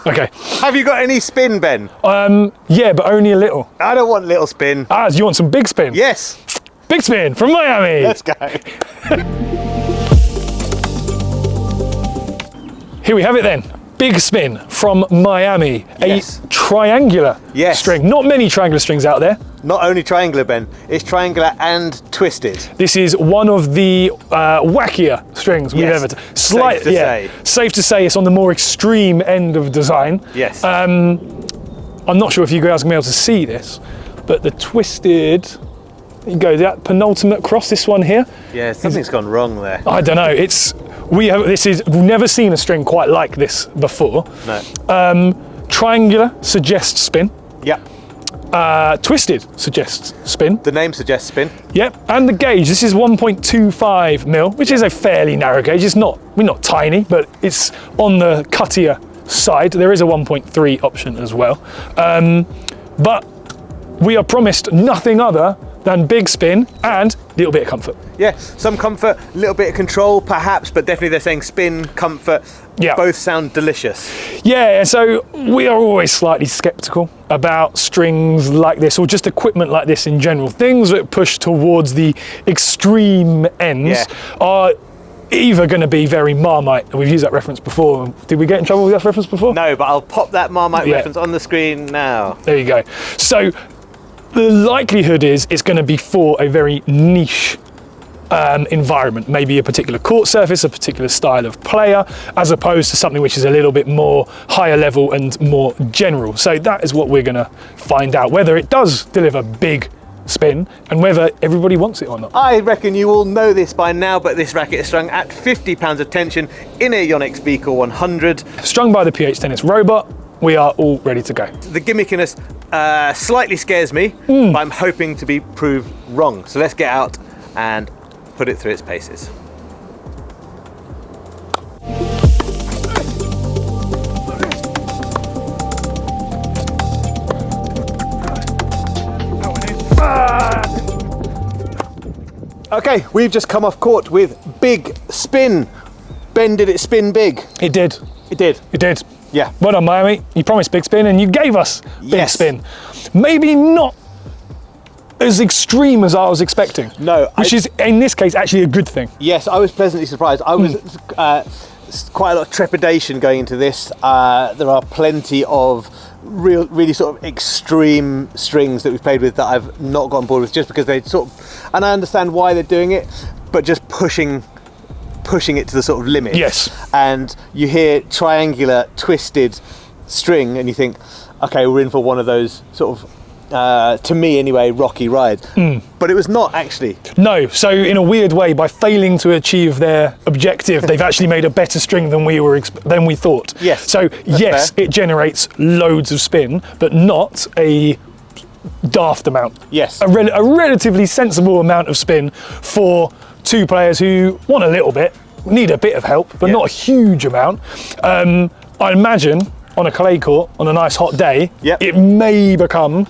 Okay. Have you got any spin, Ben? Yeah, but only a little. I don't want little spin. Ah, do you want some big spin? Yes. Big Spin from Miami. Let's go. Here we have it then. Big Spin from Miami. Yes. A triangular string. Not many triangular strings out there. Not only triangular, Ben. It's triangular and twisted. This is one of the wackier strings we've ever. Safe to say it's on the more extreme end of design. Yes. I'm not sure if you guys can be able to see this, but the twisted. You go that penultimate cross. This one here. Yeah, something's gone wrong there. I don't know. We've never seen a string quite like this before. No. Triangular suggests spin. Yep. Twisted suggests spin. The name suggests spin. Yep. And the gauge. This is 1.25 mil, which is a fairly narrow gauge. We're not tiny, but it's on the cuttier side. There is a 1.3 option as well. But we are promised nothing other than big spin and a little bit of comfort. Yeah, some comfort, a little bit of control perhaps, but definitely they're saying spin, comfort, both sound delicious. Yeah, so we are always slightly skeptical about strings like this or just equipment like this in general. Things that push towards the extreme ends are either going to be very Marmite. We've used that reference before. Did we get in trouble with that reference before? No, but I'll pop that Marmite reference on the screen now. There you go. So the likelihood is it's going to be for a very niche environment, maybe a particular court surface, a particular style of player, as opposed to something which is a little bit more higher level and more general. So that is what we're going to find out, whether it does deliver big spin and whether everybody wants it or not. I reckon you all know this by now, but this racket is strung at 50 pounds of tension in a Yonex VCore 100. Strung by the PH Tennis robot. We are all ready to go. The gimmickiness slightly scares me, but I'm hoping to be proved wrong. So let's get out and put it through its paces. Okay, we've just come off court with Big Spin. Ben, did it spin big? It did. It did. It did. Yeah. Well done, Miami. You promised big spin and you gave us big spin. Maybe not as extreme as I was expecting. No. Which is, in this case, actually a good thing. Yes, I was pleasantly surprised. I was quite a lot of trepidation going into this. There are plenty of really sort of extreme strings that we've played with that I've not got on board with, just because they sort of, and I understand why they're doing it, but just pushing it to the sort of limit. Yes. And you hear triangular twisted string and you think, okay, we're in for one of those sort of, to me anyway, rocky rides. But it was not actually. No, so in a weird way, by failing to achieve their objective, they've actually made a better string than we thought. Yes. So yes, fair. It generates loads of spin, but not a daft amount. Yes. A relatively sensible amount of spin for two players who want a little bit, need a bit of help, but not a huge amount. I imagine on a clay court, on a nice hot day, it may become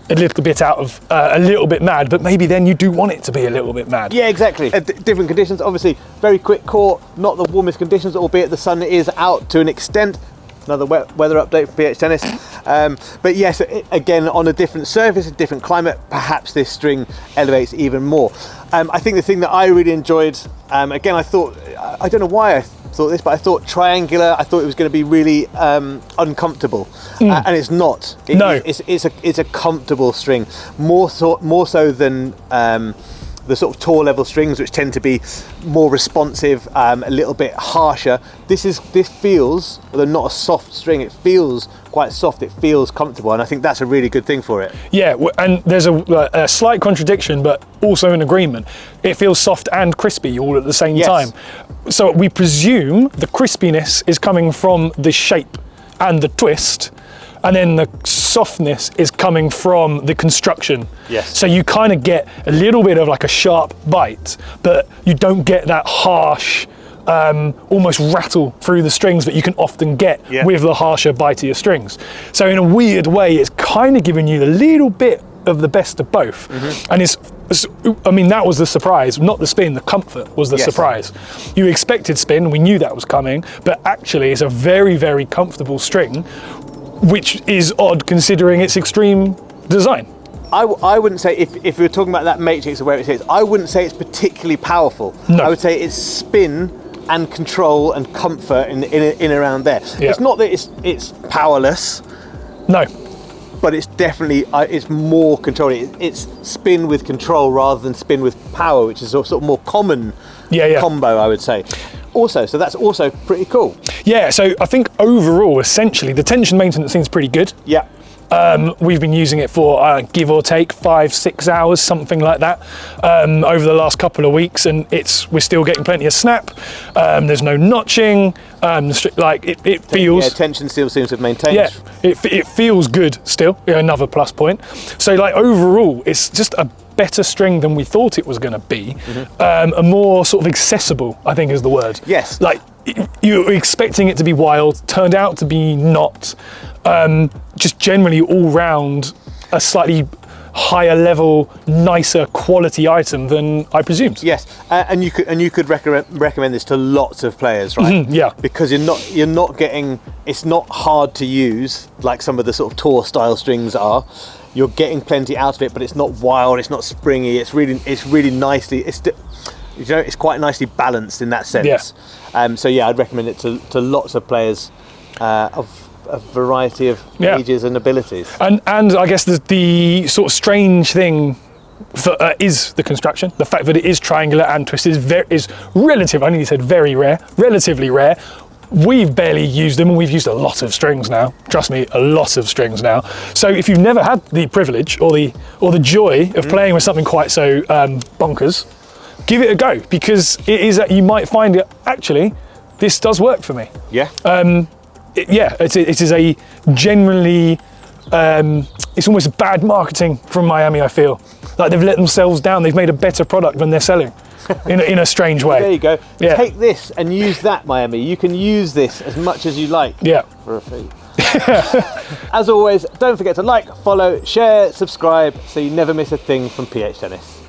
a little bit a little bit mad, but maybe then you do want it to be a little bit mad. Yeah, exactly. Different conditions, obviously, very quick court, not the warmest conditions, albeit the sun is out to an extent. Another weather update for PH Tennis. But yes, again, on a different surface, a different climate, perhaps this string elevates even more. I think the thing that I really enjoyed, again, I thought, I don't know why I thought this, but I thought triangular, I thought it was going to be really uncomfortable. And it's not. It's a comfortable string, more so than the sort of tour level strings, which tend to be more responsive, a little bit harsher. This feels, although not a soft string, it feels quite soft, it feels comfortable, and I think that's a really good thing for it. Yeah, and there's a slight contradiction, but also an agreement. It feels soft and crispy all at the same time. So we presume the crispiness is coming from the shape and the twist, and then the softness is coming from the construction. Yes. So you kind of get a little bit of like a sharp bite, but you don't get that harsh, almost rattle through the strings that you can often get with the harsher, bitier strings. So in a weird way, it's kind of giving you a little bit of the best of both. And it's I mean, that was the surprise, not the spin, the comfort was the Yes. surprise. You expected spin, we knew that was coming, but actually it's a very, very comfortable string, which is odd considering its extreme design. I wouldn't say, if we were talking about that matrix of where it sits, I wouldn't say it's particularly powerful. No. I would say it's spin and control and comfort in around there. Yeah. It's not that it's powerless, No, but it's definitely, it's more control. It's spin with control rather than spin with power, which is a sort of more common combo, I would say. Also, so that's also pretty cool. yeah, so I think overall, essentially, the tension maintenance seems pretty good. Yeah. We've been using it for give or take 5-6 hours, something like that, over the last couple of weeks, and we're still getting plenty of snap. There's no notching. It feels. Yeah, tension still seems to have maintained. Yeah, it feels good still. Another plus point. So overall, it's just a better string than we thought it was going to be. A more sort of accessible, I think, is the word. Yes. You were expecting it to be wild, turned out to be not. Just generally all round a slightly higher level, nicer quality item than I presumed. Yes, and you could recommend this to lots of players, right? Yeah. Because you're not getting, it's not hard to use like some of the sort of tour style strings are. You're getting plenty out of it, but it's not wild, it's not springy. It's really nicely. It's quite nicely balanced in that sense. Yeah. So yeah, I'd recommend it to lots of players of a variety of ages and abilities. And I guess the sort of strange thing is the construction. The fact that it is triangular and twisted is relative. I nearly said very rare, relatively rare. We've barely used them, and we've used a lot of strings now. Trust me, a lot of strings now. So if you've never had the privilege or the joy of playing with something quite so bonkers, give it a go, because it is that you might find it actually this does work for me. Yeah. It is a generally, it's almost bad marketing from Miami, I feel. Like they've let themselves down, they've made a better product than they're selling in a strange way. There you go. Yeah. Take this and use that, Miami. You can use this as much as you like. Yeah. For a fee. As always, don't forget to like, follow, share, subscribe so you never miss a thing from PH Tennis.